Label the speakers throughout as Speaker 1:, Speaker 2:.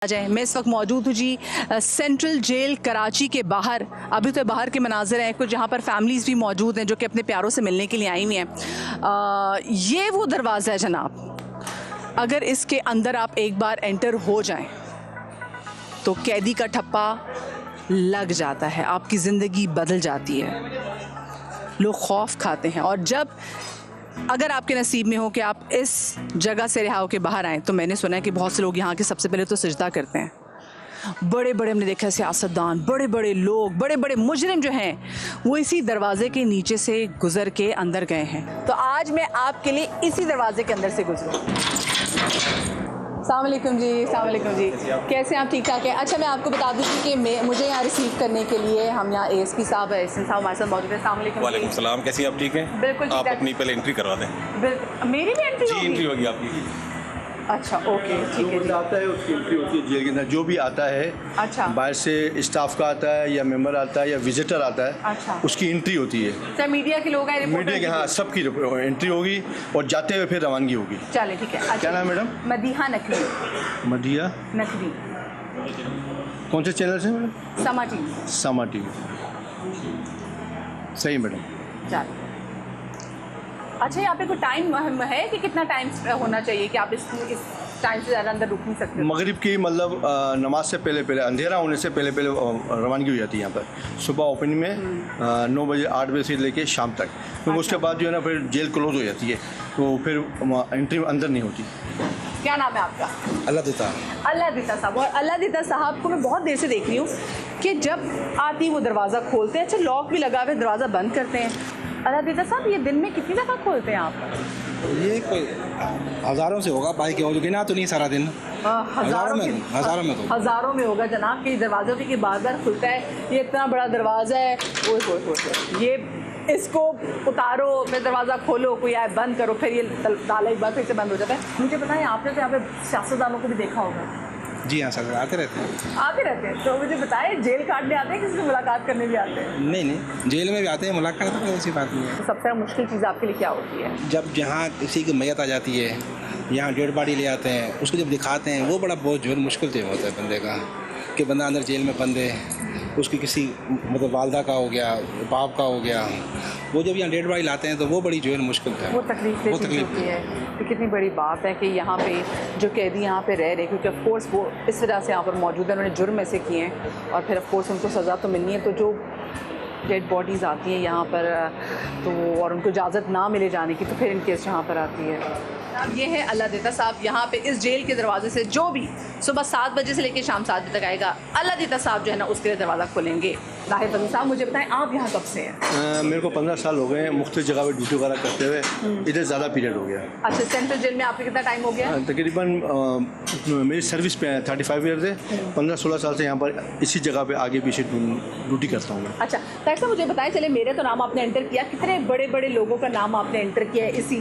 Speaker 1: मैं इस वक्त मौजूद हूँ जी सेंट्रल जेल कराची के बाहर। अभी तो बाहर के मनाजिर हैं कुछ, जहाँ पर फैमिलीज़ भी मौजूद हैं जो कि अपने प्यारों से मिलने के लिए आई हुई हैं। ये वो दरवाज़ा है जनाब, अगर इसके अंदर आप एक बार एंटर हो जाएं तो कैदी का ठप्पा लग जाता है, आपकी ज़िंदगी बदल जाती है, लोग खौफ खाते हैं। और जब अगर आपके नसीब में हो कि आप इस जगह से रिहा होकर बाहर आएँ, तो मैंने सुना है कि बहुत से लोग यहाँ के सबसे पहले तो सजदा करते हैं। बड़े बड़े हमने देखा है सियासतदान, बड़े बड़े लोग, बड़े बड़े मुजरिम जो हैं वो इसी दरवाजे के नीचे से गुजर के अंदर गए हैं। तो आज मैं आपके लिए इसी दरवाजे के अंदर से गुजरूँ। अस्सलाम वालेकुम जी, अस्सलाम वालेकुम जी, कैसे हैं आप? ठीक ठाक है। अच्छा, मैं आपको बता दूँ कि मुझे यहाँ रिसीव करने के लिए हम यहाँ ASP साहब हमारे साथ मौजूद है। अस्सलाम वालेकुम।
Speaker 2: वालेकुम सलाम, कैसी हैं आप? ठीक हैं?
Speaker 1: बिल्कुल ठीक
Speaker 2: आप
Speaker 1: है।
Speaker 2: अपनी पहले एंट्री करवा दें।
Speaker 1: बिल्कुल, मेरी भी एंट्री
Speaker 2: जी,
Speaker 1: होगी?
Speaker 2: एंट्री होगी आपकी।
Speaker 1: अच्छा, ओके, ठीक है।
Speaker 3: जो आता है उसकी एंट्री होती है जेल के अंदर। जो भी आता है,
Speaker 1: अच्छा,
Speaker 3: बाहर से स्टाफ का आता है या मेंबर आता है या विजिटर आता है,
Speaker 1: अच्छा,
Speaker 3: उसकी एंट्री होती है।
Speaker 1: सर मीडिया के लोग हैं,
Speaker 3: मीडिया के, हाँ, सबकी एंट्री होगी और जाते हुए फिर रवानगी होगी।
Speaker 1: चले, ठीक है। अच्छा,
Speaker 3: क्या नाम है मैडम?
Speaker 1: मदीहा नकवी।
Speaker 3: मदिया
Speaker 1: नकवी,
Speaker 3: कौन से चैनल से मैडम?
Speaker 1: समा टीवी।
Speaker 3: समा टीवी, सही मैडम।
Speaker 1: चलो, अच्छा, यहाँ पे कोई टाइम है कि कितना टाइम होना चाहिए कि आप इस टाइम से ज़्यादा अंदर रुक नहीं सकते?
Speaker 3: मगरिब की मतलब नमाज से पहले अंधेरा होने से पहले रवानगी हो जाती है यहाँ पर। सुबह ओपनिंग में 9 बजे 8 बजे से लेके शाम तक, क्योंकि उसके बाद जो है ना फिर जेल क्लोज हो जाती है, तो फिर एंट्री अंदर नहीं होती।
Speaker 1: क्या नाम है आपका?
Speaker 3: अल्लाह देता।
Speaker 1: अल्लाह दिता साहब। और अल्लाह दिता साहब को मैं बहुत देर से देख रही हूँ कि जब आती वो दरवाज़ा खोलते हैं। अच्छा, लॉक भी लगा हुआ, दरवाज़ा बंद करते हैं। अल्लाह दिता साहब, ये दिन में कितनी दफ़ा खोलते हैं आप?
Speaker 4: ये कोई हज़ारों से होगा, बाइक हो गिना तो नहीं सारा दिन। हज़ारों में
Speaker 1: होगा जनाब कि दरवाज़ा भी बार बार खुलता है। ये इतना बड़ा दरवाज़ा है, ये इसको उतारो, फिर दरवाज़ा खोलो, कोई आए बंद करो, फिर ये ताला एक बार फिर से बंद हो जाता है। मुझे पता है आपने तो यहाँ पे सियासतदानों को भी देखा होगा।
Speaker 4: जी हाँ सर, आते रहते हैं।
Speaker 1: तो मुझे बताएं, जेल काटने आते हैं, किसी से मुलाकात करने भी आते हैं?
Speaker 4: नहीं, जेल में भी आते हैं, मुलाकात तो ऐसी बात नहीं है।
Speaker 1: तो सबसे मुश्किल चीज़ आपके लिए क्या होती है?
Speaker 4: जब जहाँ किसी की मैयत आ जाती है, यहाँ डेड बॉडी ले आते हैं, उसको जब दिखाते हैं, वो बड़ा बहुत जो मुश्किल टाइम होता है बंदे का, कि बंदा अंदर जेल में बंद है, उसकी किसी मतलब वालदा का हो गया, बाप का हो गया, वो जब यहाँ डेड बॉडी लाते हैं तो वो बड़ी जो है मुश्किल है,
Speaker 1: वो तकलीफ होती है। तो कितनी बड़ी बात है कि यहाँ पे जो कैदी यहाँ पे रह रहे, क्योंकि ऑफ कोर्स वो इस वजह से यहाँ पर मौजूद है, उन्होंने जुर्म ऐसे किए हैं और फिर ऑफ कोर्स उनको सज़ा तो मिलनी है। तो जो डेड बॉडीज़ आती हैं यहाँ पर तो और उनको इजाज़त ना मिले जाने की, तो फिर इन केस यहाँ पर आती है। अब ये है अल्लाह देता साहब, यहाँ पे इस जेल के दरवाजे से जो भी सुबह 7 बजे से लेकर शाम 7 बजे तक आएगा, अल्लाह देता साहब जो है ना उसके लिए दरवाज़ा खोलेंगे। ताहिर फजल साहब, मुझे बताएं आप यहाँ कब से हैं?
Speaker 3: मेरे को 15 साल हो गए मुख्तलिफ जगह पर ड्यूटी वगैरह करते हुए, इधर ज़्यादा पीरियड हो गया।
Speaker 1: अच्छा, सेंट्रल जेल में आपका कितना टाइम हो गया?
Speaker 3: तकरीबन मेरी सर्विस पे 35 ईयर थे, 15-16 साल से यहाँ पर इसी जगह पे आगे पीछे ड्यूटी करता हूँ मैं।
Speaker 1: अच्छा, ताहिर साहब मुझे बताएं, चले मेरे तो नाम आपने एंटर किया, कितने बड़े बड़े लोगों का नाम आपने एंटर किया है इसी?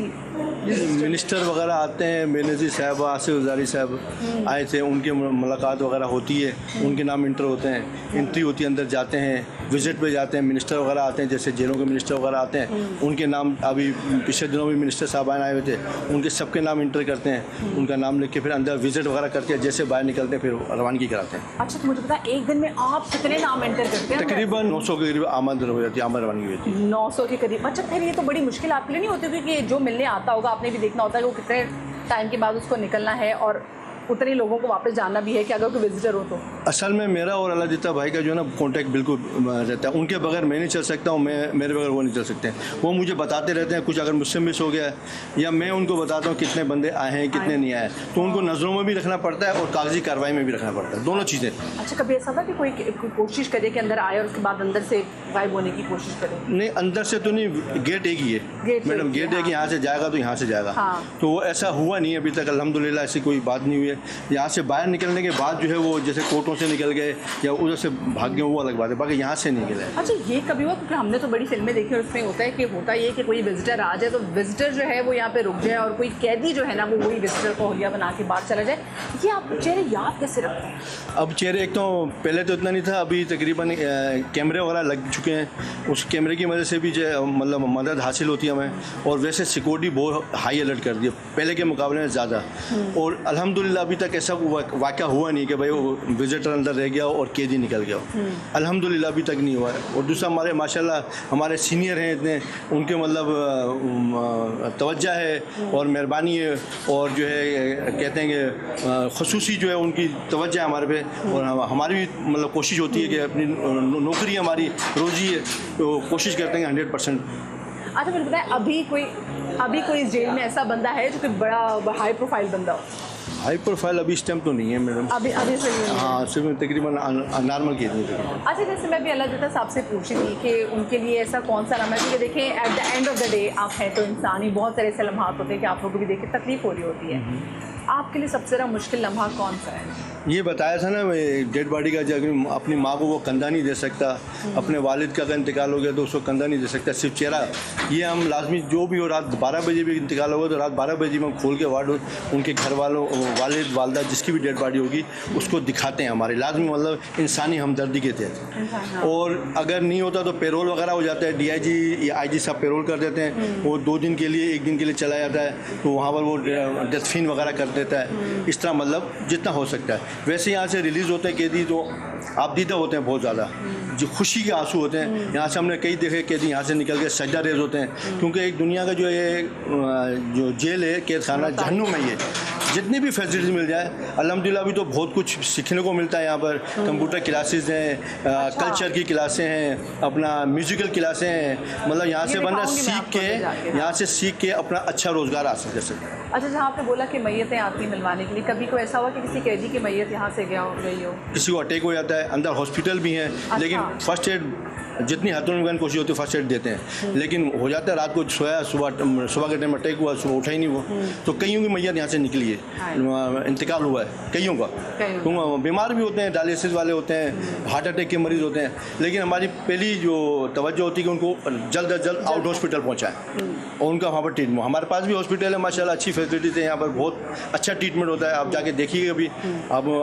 Speaker 3: मिनिस्टर वगैरह आते हैं, बेनज़ीर साहब, आसिफ ज़ारी साहब आए थे, उनकी मुलाकात वगैरह होती है, उनके नाम इंटर होते हैं, एंट्री होती है, अंदर जाते हैं, विजिट पे जाते हैं। मिनिस्टर वगैरह आते हैं, जैसे जेलों के मिनिस्टर वगैरह आते हैं, उनके नाम अभी पिछले दिनों भी मिनिस्टर साहब आए हुए थे, उनके सबके नाम इंटर करते हैं, उनका नाम लिख के फिर अंदर विजिट वगैरह करके जैसे बाहर निकलते हैं फिर रवानगी कराते हैं।
Speaker 1: अच्छा, तो मुझे पता है एक दिन में आप कितने नाम एंटर करते हैं?
Speaker 3: तकरीबन 900 के करीब आमद हो जाती है, आमद रवानगी होती है
Speaker 1: 900 के करीब। अच्छा, फिर ये तो बड़ी मुश्किल आपके लिए नहीं होती, क्योंकि जो मिलने आता होगा आपने भी देखना होता है कि वो कितने टाइम के बाद उसको निकलना है और उतने लोगों को वापस जाना भी है कि अगर कोई विजिटर हो तो? असल
Speaker 3: में मेरा और अल्लाह दिता भाई का जो है ना कॉन्टैक्ट बिल्कुल रहता है, उनके बगैर मैं नहीं चल सकता हूँ, मेरे बगैर वो नहीं चल सकते। वो मुझे बताते रहते हैं, कुछ अगर मुझसे मिस हो गया है या मैं उनको बताता हूँ कितने बंदे आए हैं कितने नहीं आए, तो उनको नज़रों में भी रखना पड़ता है और कागजी कार्रवाई में भी रखना पड़ता है, दोनों चीज़ें।
Speaker 1: अच्छा, कभी ऐसा था कि कोई कोशिश करे कि अंदर आए और उसके बाद अंदर से गायब होने की कोशिश करे?
Speaker 3: नहीं, अंदर से तो नहीं, गेट एक ही है मैडम, गेट है कि यहाँ से जाएगा तो यहाँ से जाएगा, तो वो ऐसा हुआ नहीं अभी तक, अल्हम्दुलिल्लाह ऐसी कोई बात नहीं हुई है। यहाँ से बाहर निकलने के बाद जो है वो जैसे कोर्टों से निकल गए या उधर से भाग गए, वो अलग बात है, बाकी यहाँ से नहीं निकले।
Speaker 1: अच्छा, ये कभी हुआ, क्योंकि हमने तो बड़ी फिल्में देखी और उसमें होता है कि होता ये कि कोई विजिटर आ जाए तो विजिटर जो है वो यहाँ पे रुक जाए और कोई कैदी जो है ना वो वही विजिटर को होलिया बना के बाहर चला जाए, ये आप चेहरे याद कैसे रखते हैं?
Speaker 3: अब चेहरे एक तो पहले तो इतना नहीं था, अभी तकरीबन कैमरे वगैरह लग चुके हैं, उस कैमरे की वजह से भी जो मतलब मदद हासिल होती है हमें, और वैसे सिक्योरिटी बहुत हाई अलर्ट कर दी है पहले के मुकाबले में ज़्यादा, और अल्हम्दुलिल्लाह अभी तक ऐसा वाक़या हुआ नहीं कि भाई वो विजिटर अंदर रह गया और कैदी निकल गया हो। अल्हम्दुलिल्लाह अभी तक नहीं हुआ है। और दूसरा हमारे माशाल्लाह हमारे सीनियर हैं इतने, उनके मतलब तवज्जो है और मेहरबानी है, और जो है कहते हैं कि ख़ुसूसी जो है उनकी तवज्जो है हमारे पे, और हमारी भी मतलब कोशिश होती है कि अपनी नौकरी हमारी रोज़ी है तो कोशिश करते हैं 100%।
Speaker 1: अच्छा मुझे बताएं, अभी कोई इस जेल में ऐसा बंदा है जो कि बड़ा हाई प्रोफाइल बंदा हो?
Speaker 3: हाई प्रोफाइल अभी इस टाइम तो नहीं है मैडम।
Speaker 1: अभी से नहीं है।
Speaker 3: हाँ, सिर्फ तकरीबन नॉर्मल केस नहीं है।
Speaker 1: अच्छा, जैसे मैं भी अल्लाह ताला साहब से पूछी थी कि उनके लिए ऐसा कौन सा लम्हा है, क्योंकि देखें at the end of the day आप हैं तो इंसान ही, बहुत सारे ऐसे लम्हात होते हैं कि आप लोगों को भी देख के तकलीफ हो रही होती है। आपके लिए सबसे ज़्यादा मुश्किल लम्हा कौन सा है?
Speaker 3: ये बताया था ना, डेड बॉडी का जब अपनी माँ को वो कंधा नहीं दे सकता, अपने वालिद का अगर इंतकाल हो गया तो उसको कंधा नहीं दे सकता, सिर्फ चेहरा। ये हम लाजमी जो भी हो, रात 12 बजे भी इंतकाल होगा तो रात 12 बजे में हम खोल के वार्ड उनके घर वालों, वालिद वालदा जिसकी भी डेड बॉडी होगी उसको दिखाते हैं। हमारे लाजमी मतलब इंसानी हमदर्दी के तहत। और अगर नहीं होता तो पेरोल वगैरह हो जाता है, DIG या IG साहब पेरोल कर देते हैं, वो 2 दिन के लिए 1 दिन के लिए चला जाता है, तो वहाँ पर वो डेथ फीन वगैरह कर देता है। इस तरह मतलब जितना हो सकता है। वैसे यहाँ से रिलीज़ होते हैं कैदी तो आपदीदा होते हैं बहुत ज़्यादा, जो खुशी के आंसू होते हैं। यहाँ से हमने कई देखे कैदी यहाँ से निकल के सज्जा रेज होते हैं, क्योंकि एक दुनिया का जो ये जो जेल है, कैद खाना जहन्नुम है। ये जितनी भी फैसिलिटी मिल जाए अल्हम्दुलिल्लाह, अभी तो बहुत कुछ सीखने को मिलता है यहाँ पर। कंप्यूटर क्लासेस हैं, कल्चर की क्लासें हैं, अपना म्यूज़िकल क्लासें हैं। मतलब यहाँ से बंदा सीख के अपना अच्छा रोज़गार हासिल कर सकता है।
Speaker 1: अच्छा, जहाँ आपने बोला कि मैयतें आती मिलवाने के लिए, कभी कोई ऐसा हुआ कि किसी कैदी की मैयत यहाँ से गई हो? किसी
Speaker 3: को अटैक हो जाता है, अंदर हॉस्पिटल भी हैं। अच्छा। लेकिन फर्स्ट एड जितनी हदों में कोशिश होती है फर्स्ट एड देते हैं, लेकिन हो जाता है रात को सोया, सुबह के टाइम अटैक हुआ, सुबह उठा ही नहीं वो, तो कईयों की मैयत यहाँ से निकली है, इंतकाल हुआ है कईयों का। तो बीमार भी होते हैं, डायलिसिस वाले होते हैं, हार्ट अटैक के मरीज़ होते हैं, लेकिन हमारी पहली जो तवज्जो होती है कि उनको जल्द अज जल्द आउट हॉस्पिटल पहुँचाएँ और उनका वहाँ पर ट्रीटमेंट। हमारे पास भी हॉस्पिटल है माशाल्लाह, अच्छी फैसिलिटीज़ है यहाँ पर, बहुत अच्छा ट्रीटमेंट होता है। आप जाके देखिएगा अभी,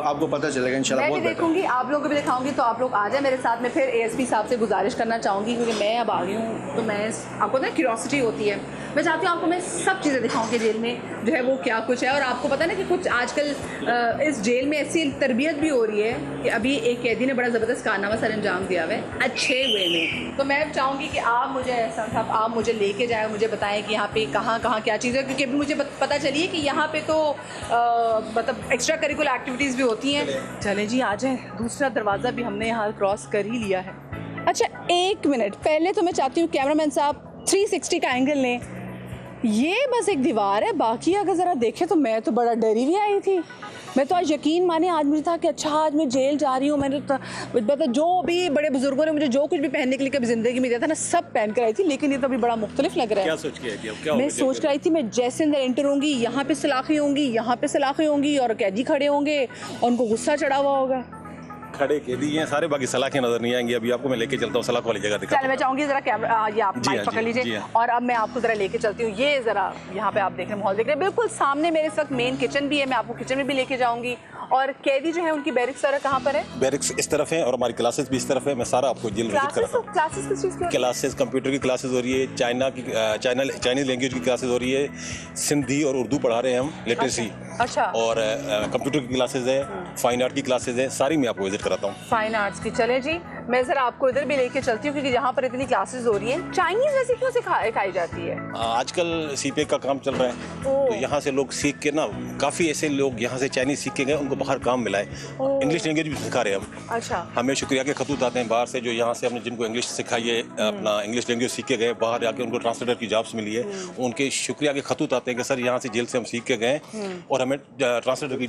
Speaker 3: आपको पता चलेगा इंशाल्लाह। बहुत
Speaker 1: देखूंगी, आप लोगों को भी दिखाऊंगी, तो आप लोग आ जाए मेरे साथ में। फिर ASP साहब से गुजारिश करना चाहूँगी, क्योंकि मैं अब आ गई हूँ तो मैं आपको ना क्यूरियोसिटी होती है, मैं चाहती हूँ आपको मैं सब चीज़ें दिखाऊँ कि जेल में जो है वो क्या कुछ है। और आपको पता है ना कि कुछ आजकल इस जेल में ऐसी तरबियत भी हो रही है कि अभी एक कैदी ने बड़ा ज़बरदस्त कारनामा सर अंजाम दिया हुआ है अच्छे वे में। तो मैं चाहूँगी कि आप मुझे ऐसा साहब आप मुझे लेके जाए, मुझे बताएं कि यहाँ पे कहाँ क्या चीज़ है, क्योंकि अभी मुझे पता चली है कि यहाँ पे तो मतलब एक्स्ट्रा करिकुलर एक्टिविटीज़ भी होती हैं। चलें जी, आ जाए। दूसरा दरवाज़ा भी हमने यहाँ क्रॉस कर ही लिया है। अच्छा, 1 मिनट पहले तो मैं चाहती हूँ कैमरामैन साहब 360 का एंगल लें। ये बस एक दीवार है, बाकी अगर ज़रा देखें तो मैं तो बड़ा डरी हुई आई थी। मैं तो आज यकीन माने, आज मुझे था कि अच्छा आज मैं जेल जा रही हूँ। मैंने तो मतलब जो भी बड़े बुजुर्गों ने मुझे जो कुछ भी पहनने के लिए कभी ज़िंदगी में दिया था ना, सब पहन कर आई थी, लेकिन ये तो अभी बड़ा मुख्तलिफ लग रहा है।
Speaker 2: क्या सोच के आई थी? क्या
Speaker 1: मैं सोच कर आई थी, मैं जैसे अंदर एंटर होंगी, यहाँ पे सलाखें होंगी, यहाँ पे सलाखें होंगी, और कैदी खड़े होंगे और उनको गुस्सा चढ़ा हुआ होगा।
Speaker 2: खड़े कैदी हैं सारे, बाकी सलाखें नजर नहीं आएंगी। अभी आपको मैं लेके चलता हूँ सलाख वाली जगह दिखा।
Speaker 1: चल, मैं चाहूँगी ज़रा कैमरा ये आप माइक पकड़ लीजिए, और अब मैं आपको ज़रा लेके चलती हूँ। ये ज़रा यहाँ पे आप देख रहे हैं, माहौल देख रहे हैं, बिल्कुल सामने मेरे इस वक्त मेन किचन भी है, मैं आपको किचन में भी लेके जाऊँगी। और कैदी जो है उनकी बैरिक्स सारा कहाँ पर है?
Speaker 2: बैरिक्स इस तरफ है और हमारी क्लासेस भी इस तरफ है। मैं सारा आपको जेल विजिट कराता हूँ।
Speaker 1: क्लासेस किस चीज़ की?
Speaker 2: क्लासेस कंप्यूटर की क्लासेस हो रही है, चाइनीज लैंग्वेज की क्लासेस हो रही है, सिंधी और उर्दू पढ़ा रहे हैं हम, लिटरेसी।
Speaker 1: अच्छा।
Speaker 2: और कंप्यूटर की क्लासेस है, फाइन आर्ट की क्लासेस है, सारी मैं आपको विजिट कराता हूँ।
Speaker 1: फाइन आर्ट्स की, चले जी, मैं ज़रा आपको इधर भी लेके चलती हूँ, क्योंकि यहाँ पर इतनी क्लासेस हो रही हैं। चाइनीज़ वैसे क्यों सिखाई जाती है?
Speaker 2: आजकल CPA का काम चल रहा है, तो यहाँ से लोग सीख के ना, काफ़ी ऐसे लोग यहाँ से चाइनीज़ सीख के गए, उनको बाहर काम मिला है। इंग्लिश लैंग्वेज भी सिखा रहे हैं हम।
Speaker 1: अच्छा।
Speaker 2: हमें शुक्रिया के खतूत आते हैं बाहर से, जो यहाँ से हमने जिनको इंग्लिश सिखाई है, अपना इंग्लिश लैंग्वेज सीख के गए, बाहर जाके उनको ट्रांसलेटर की जॉब्स मिली है, उनके शुक्रिया के खतूत आते हैं कि सर यहाँ से जेल से हम सीख के गए और हमें ट्रांसलेटर की